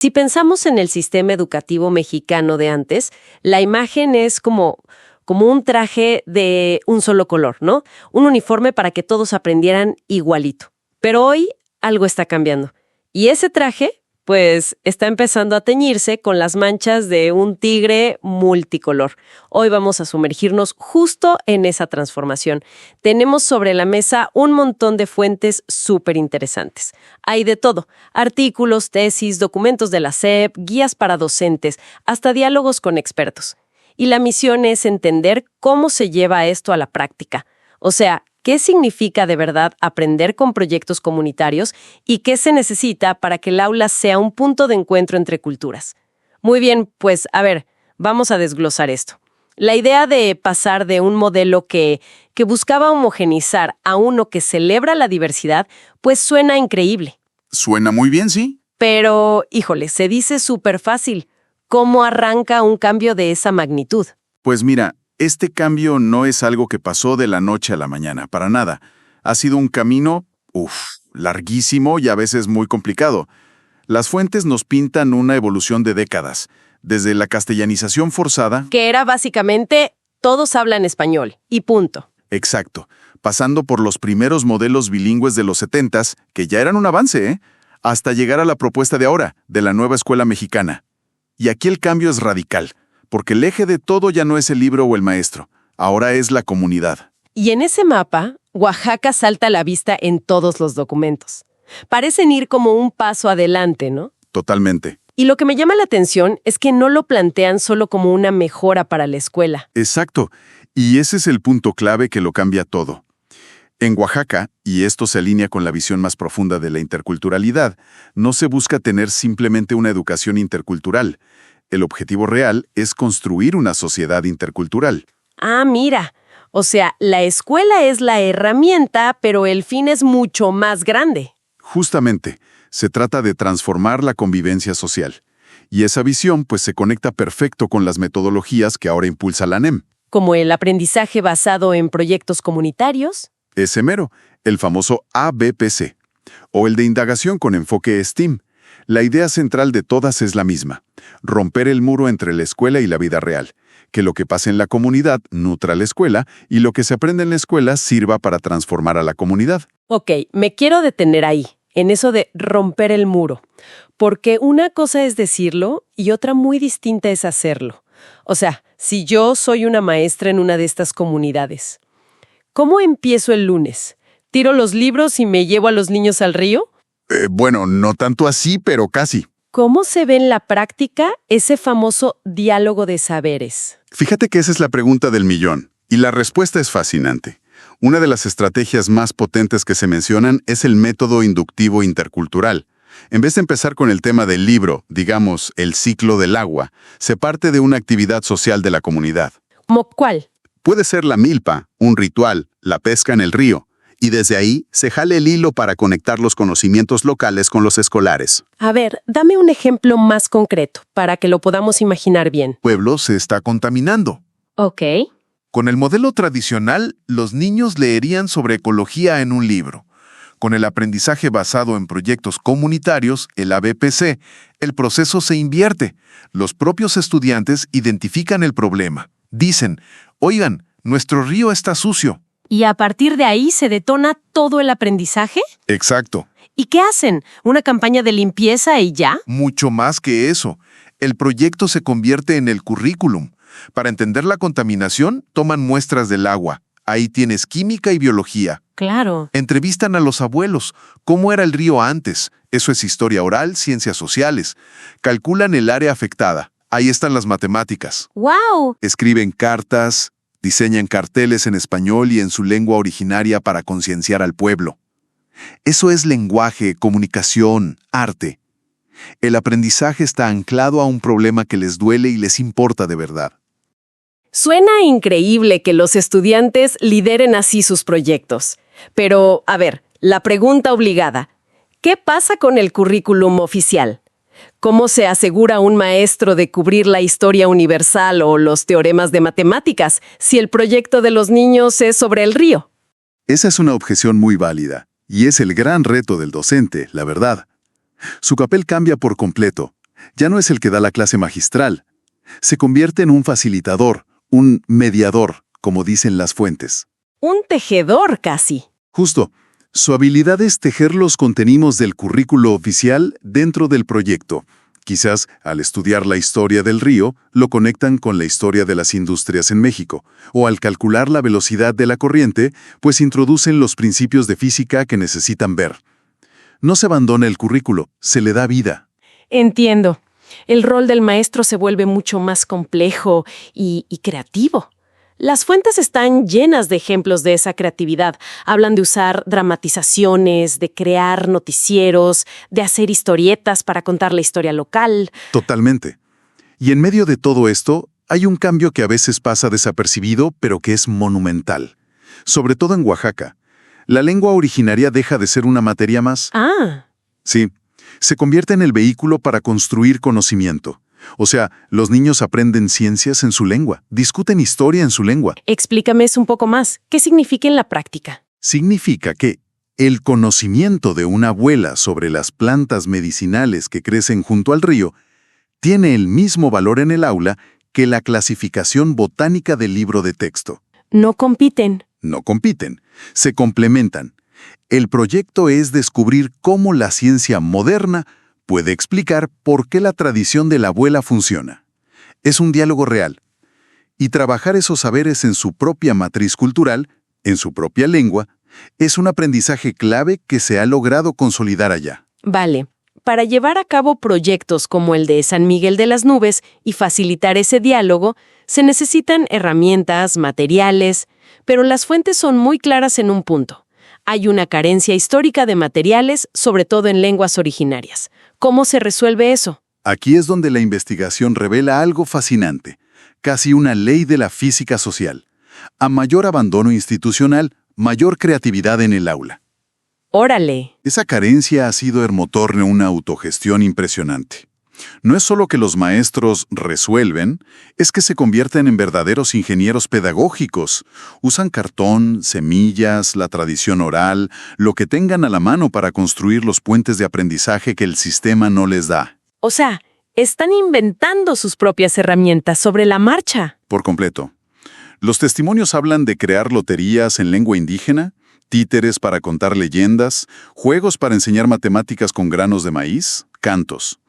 Si pensamos en el sistema educativo mexicano de antes, la imagen es como un traje de un solo color, ¿no? Un uniforme para que todos aprendieran igualito. Pero hoy algo está cambiando. Y ese traje, pues, está empezando a teñirse con las manchas de un tigre multicolor. Hoy vamos a sumergirnos justo en esa transformación. Tenemos sobre la mesa un montón de fuentes súper interesantes. Hay de todo: artículos, tesis, documentos de la SEP, guías para docentes, hasta diálogos con expertos. Y la misión es entender cómo se lleva esto a la práctica. O sea, ¿qué significa de verdad aprender con proyectos comunitarios y qué se necesita para que el aula sea un punto de encuentro entre culturas? Muy bien, pues a ver, vamos a desglosar esto. La idea de pasar de un modelo que buscaba homogeneizar a uno que celebra la diversidad, pues suena increíble. Suena muy bien, sí. Pero, híjole, se dice súper fácil. ¿Cómo arranca un cambio de esa magnitud? Pues mira, este cambio no es algo que pasó de la noche a la mañana, para nada. Ha sido un camino, larguísimo y a veces muy complicado. Las fuentes nos pintan una evolución de décadas, desde la castellanización forzada... Que era básicamente, todos hablan español, y punto. Exacto, pasando por los primeros modelos bilingües de los 70s, que ya eran un avance, hasta llegar a la propuesta de ahora, de la nueva escuela mexicana. Y aquí el cambio es radical, porque el eje de todo ya no es el libro o el maestro, ahora es la comunidad. Y en ese mapa, Oaxaca salta a la vista en todos los documentos. Parecen ir como un paso adelante, ¿no? Totalmente. Y lo que me llama la atención es que no lo plantean solo como una mejora para la escuela. Exacto, y ese es el punto clave que lo cambia todo. En Oaxaca, y esto se alinea con la visión más profunda de la interculturalidad, no se busca tener simplemente una educación intercultural. El objetivo real es construir una sociedad intercultural. Ah, mira. O sea, la escuela es la herramienta, pero el fin es mucho más grande. Justamente, se trata de transformar la convivencia social. Y esa visión, pues, se conecta perfecto con las metodologías que ahora impulsa la ANEM. Como el aprendizaje basado en proyectos comunitarios. Ese mero, el famoso ABPC, o el de indagación con enfoque STEAM. La idea central de todas es la misma: romper el muro entre la escuela y la vida real, que lo que pasa en la comunidad nutra la escuela y lo que se aprende en la escuela sirva para transformar a la comunidad. Ok, me quiero detener ahí, en eso de romper el muro, porque una cosa es decirlo y otra muy distinta es hacerlo. O sea, si yo soy una maestra en una de estas comunidades, ¿cómo empiezo el lunes? ¿Tiro los libros y me llevo a los niños al río? Bueno, no tanto así, pero casi. ¿Cómo se ve en la práctica ese famoso diálogo de saberes? Fíjate que esa es la pregunta del millón, y la respuesta es fascinante. Una de las estrategias más potentes que se mencionan es el método inductivo intercultural. En vez de empezar con el tema del libro, digamos, el ciclo del agua, se parte de una actividad social de la comunidad. ¿Cómo cuál? Puede ser la milpa, un ritual, la pesca en el río, y desde ahí se jale el hilo para conectar los conocimientos locales con los escolares. A ver, dame un ejemplo más concreto para que lo podamos imaginar bien. El pueblo se está contaminando. Ok. Con el modelo tradicional, los niños leerían sobre ecología en un libro. Con el aprendizaje basado en proyectos comunitarios, el ABPC, el proceso se invierte. Los propios estudiantes identifican el problema. Dicen: oigan, nuestro río está sucio. ¿Y a partir de ahí se detona todo el aprendizaje? Exacto. ¿Y qué hacen? ¿Una campaña de limpieza y ya? Mucho más que eso. El proyecto se convierte en el currículum. Para entender la contaminación, toman muestras del agua. Ahí tienes química y biología. Claro. Entrevistan a los abuelos. ¿Cómo era el río antes? Eso es historia oral, ciencias sociales. Calculan el área afectada. Ahí están las matemáticas. ¡Wow! Escriben cartas, diseñan carteles en español y en su lengua originaria para concienciar al pueblo. Eso es lenguaje, comunicación, arte. El aprendizaje está anclado a un problema que les duele y les importa de verdad. Suena increíble que los estudiantes lideren así sus proyectos. Pero, a ver, la pregunta obligada: ¿qué pasa con el currículum oficial? ¿Cómo se asegura un maestro de cubrir la historia universal o los teoremas de matemáticas si el proyecto de los niños es sobre el río? Esa es una objeción muy válida, y es el gran reto del docente, la verdad. Su papel cambia por completo. Ya no es el que da la clase magistral. Se convierte en un facilitador, un mediador, como dicen las fuentes. Un tejedor casi. Justo. Su habilidad es tejer los contenidos del currículo oficial dentro del proyecto. Quizás, al estudiar la historia del río, lo conectan con la historia de las industrias en México, o al calcular la velocidad de la corriente, pues introducen los principios de física que necesitan ver. No se abandona el currículo, se le da vida. Entiendo. El rol del maestro se vuelve mucho más complejo y creativo. Las fuentes están llenas de ejemplos de esa creatividad. Hablan de usar dramatizaciones, de crear noticieros, de hacer historietas para contar la historia local. Totalmente. Y en medio de todo esto, hay un cambio que a veces pasa desapercibido, pero que es monumental. Sobre todo en Oaxaca. La lengua originaria deja de ser una materia más. Ah. Sí, se convierte en el vehículo para construir conocimiento. O sea, los niños aprenden ciencias en su lengua, discuten historia en su lengua. Explícame eso un poco más. ¿Qué significa en la práctica? Significa que el conocimiento de una abuela sobre las plantas medicinales que crecen junto al río tiene el mismo valor en el aula que la clasificación botánica del libro de texto. No compiten. No compiten, se complementan. El proyecto es descubrir cómo la ciencia moderna puede explicar por qué la tradición de la abuela funciona. Es un diálogo real. Y trabajar esos saberes en su propia matriz cultural, en su propia lengua, es un aprendizaje clave que se ha logrado consolidar allá. Vale. Para llevar a cabo proyectos como el de San Miguel de las Nubes y facilitar ese diálogo, se necesitan herramientas, materiales, pero las fuentes son muy claras en un punto. Hay una carencia histórica de materiales, sobre todo en lenguas originarias. ¿Cómo se resuelve eso? Aquí es donde la investigación revela algo fascinante, casi una ley de la física social. A mayor abandono institucional, mayor creatividad en el aula. ¡Órale! Esa carencia ha sido el motor de una autogestión impresionante. No es solo que los maestros resuelven, es que se convierten en verdaderos ingenieros pedagógicos. Usan cartón, semillas, la tradición oral, lo que tengan a la mano para construir los puentes de aprendizaje que el sistema no les da. O sea, están inventando sus propias herramientas sobre la marcha. Por completo. Los testimonios hablan de crear loterías en lengua indígena, títeres para contar leyendas, juegos para enseñar matemáticas con granos de maíz, cantos.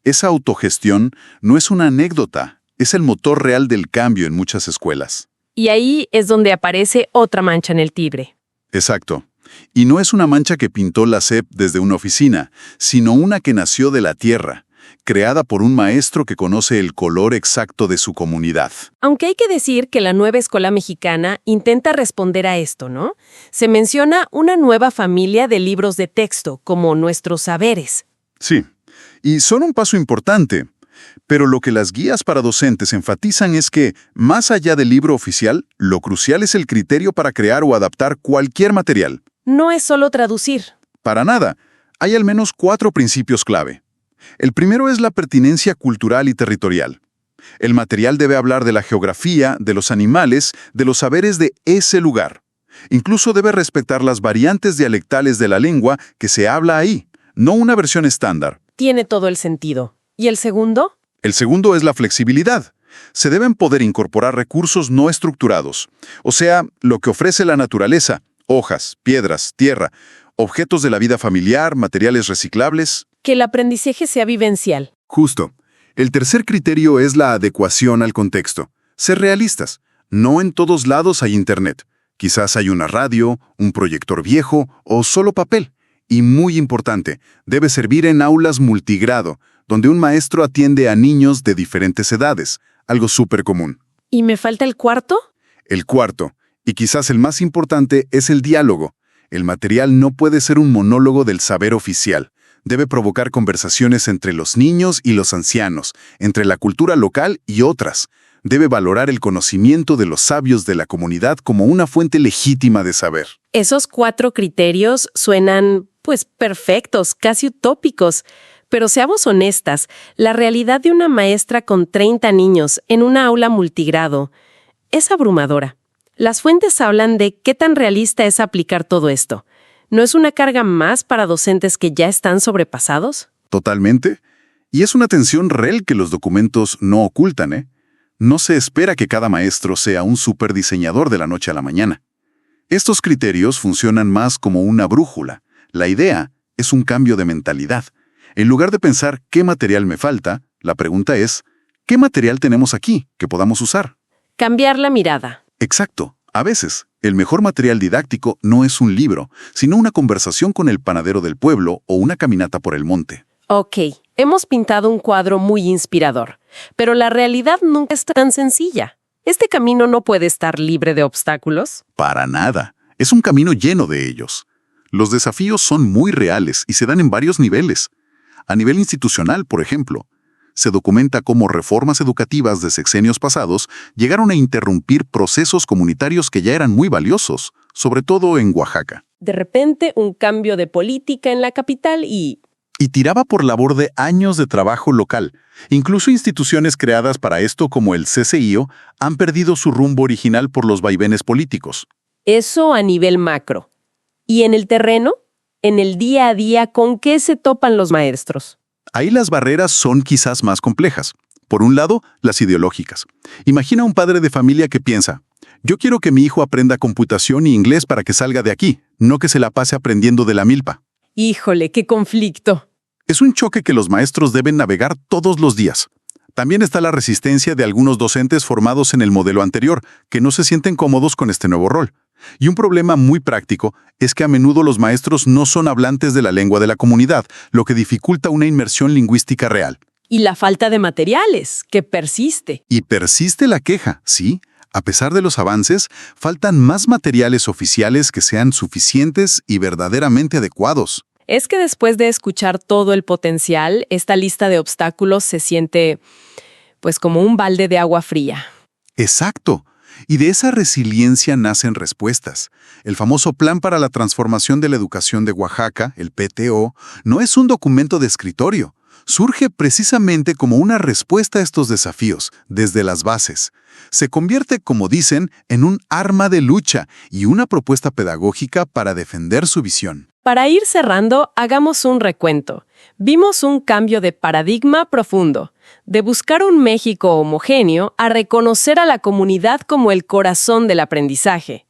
Esa autogestión no es una anécdota, es el motor real del cambio en muchas escuelas. Y ahí es donde aparece otra mancha en el Tibre. Exacto. Y no es una mancha que pintó la SEP desde una oficina, sino una que nació de la tierra, creada por un maestro que conoce el color exacto de su comunidad. Aunque hay que decir que la nueva escuela mexicana intenta responder a esto, ¿no? Se menciona una nueva familia de libros de texto, como Nuestros Saberes. Sí. Y son un paso importante, pero lo que las guías para docentes enfatizan es que, más allá del libro oficial, lo crucial es el criterio para crear o adaptar cualquier material. No es solo traducir. Para nada. Hay al menos 4 principios clave. El primero es la pertinencia cultural y territorial. El material debe hablar de la geografía, de los animales, de los saberes de ese lugar. Incluso debe respetar las variantes dialectales de la lengua que se habla ahí, no una versión estándar. Tiene todo el sentido. ¿Y el segundo? El segundo es la flexibilidad. Se deben poder incorporar recursos no estructurados, o sea, lo que ofrece la naturaleza, hojas, piedras, tierra, objetos de la vida familiar, materiales reciclables. Que el aprendizaje sea vivencial. Justo. El tercer criterio es la adecuación al contexto. Ser realistas. No en todos lados hay internet. Quizás hay una radio, un proyector viejo o solo papel. Y muy importante, debe servir en aulas multigrado, donde un maestro atiende a niños de diferentes edades, algo súper común. ¿Y me falta el cuarto? El cuarto, y quizás el más importante, es el diálogo. El material no puede ser un monólogo del saber oficial. Debe provocar conversaciones entre los niños y los ancianos, entre la cultura local y otras. Debe valorar el conocimiento de los sabios de la comunidad como una fuente legítima de saber. Esos 4 criterios suenan, perfectos, casi utópicos. Pero seamos honestas, la realidad de una maestra con 30 niños en una aula multigrado es abrumadora. Las fuentes hablan de qué tan realista es aplicar todo esto. ¿No es una carga más para docentes que ya están sobrepasados? Totalmente. Y es una tensión real que los documentos no ocultan, ¿eh? No se espera que cada maestro sea un superdiseñador de la noche a la mañana. Estos criterios funcionan más como una brújula. La idea es un cambio de mentalidad. En lugar de pensar ¿qué material me falta?, la pregunta es ¿qué material tenemos aquí que podamos usar? Cambiar la mirada. Exacto. A veces, el mejor material didáctico no es un libro, sino una conversación con el panadero del pueblo o una caminata por el monte. Ok, hemos pintado un cuadro muy inspirador, pero la realidad nunca es tan sencilla. ¿Este camino no puede estar libre de obstáculos? Para nada. Es un camino lleno de ellos. Los desafíos son muy reales y se dan en varios niveles. A nivel institucional, por ejemplo, se documenta cómo reformas educativas de sexenios pasados llegaron a interrumpir procesos comunitarios que ya eran muy valiosos, sobre todo en Oaxaca. De repente, un cambio de política en la capital y tiraba por la borda años de trabajo local. Incluso instituciones creadas para esto como el CCIO han perdido su rumbo original por los vaivenes políticos. eso a nivel macro. ¿Y en el terreno? En el día a día, ¿con qué se topan los maestros? Ahí las barreras son quizás más complejas. Por un lado, las ideológicas. Imagina un padre de familia que piensa, yo quiero que mi hijo aprenda computación y inglés para que salga de aquí, no que se la pase aprendiendo de la milpa. Híjole, qué conflicto. Es un choque que los maestros deben navegar todos los días. También está la resistencia de algunos docentes formados en el modelo anterior, que no se sienten cómodos con este nuevo rol. Y un problema muy práctico es que a menudo los maestros no son hablantes de la lengua de la comunidad, lo que dificulta una inmersión lingüística real. Y la falta de materiales, que persiste. Y persiste la queja, sí. A pesar de los avances, faltan más materiales oficiales que sean suficientes y verdaderamente adecuados. Es que después de escuchar todo el potencial, esta lista de obstáculos se siente, pues, como un balde de agua fría. Exacto. Y de esa resiliencia nacen respuestas. El famoso Plan para la Transformación de la Educación de Oaxaca, el PTO, no es un documento de escritorio. Surge precisamente como una respuesta a estos desafíos, desde las bases. Se convierte, como dicen, en un arma de lucha y una propuesta pedagógica para defender su visión. Para ir cerrando, hagamos un recuento. Vimos un cambio de paradigma profundo, de buscar un México homogéneo a reconocer a la comunidad como el corazón del aprendizaje.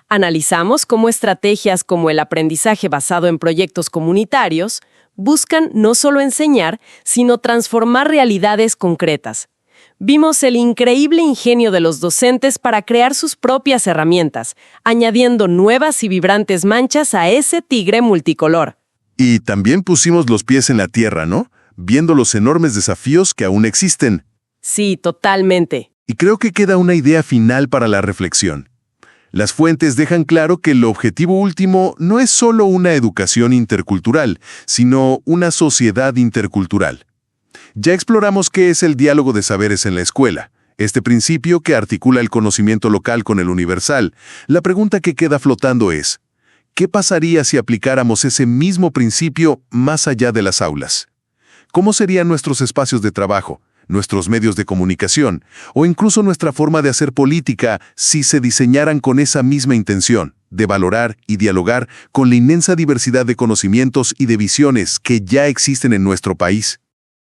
Analizamos cómo estrategias como el aprendizaje basado en proyectos comunitarios buscan no solo enseñar, sino transformar realidades concretas. Vimos el increíble ingenio de los docentes para crear sus propias herramientas, añadiendo nuevas y vibrantes manchas a ese tigre multicolor. Y también pusimos los pies en la tierra, ¿no? Viendo los enormes desafíos que aún existen. Sí, totalmente. Y creo que queda una idea final para la reflexión. Las fuentes dejan claro que el objetivo último no es solo una educación intercultural, sino una sociedad intercultural. Ya exploramos qué es el diálogo de saberes en la escuela, este principio que articula el conocimiento local con el universal. La pregunta que queda flotando es, ¿qué pasaría si aplicáramos ese mismo principio más allá de las aulas? ¿Cómo serían nuestros espacios de trabajo, nuestros medios de comunicación, o incluso nuestra forma de hacer política si se diseñaran con esa misma intención, de valorar y dialogar con la inmensa diversidad de conocimientos y de visiones que ya existen en nuestro país?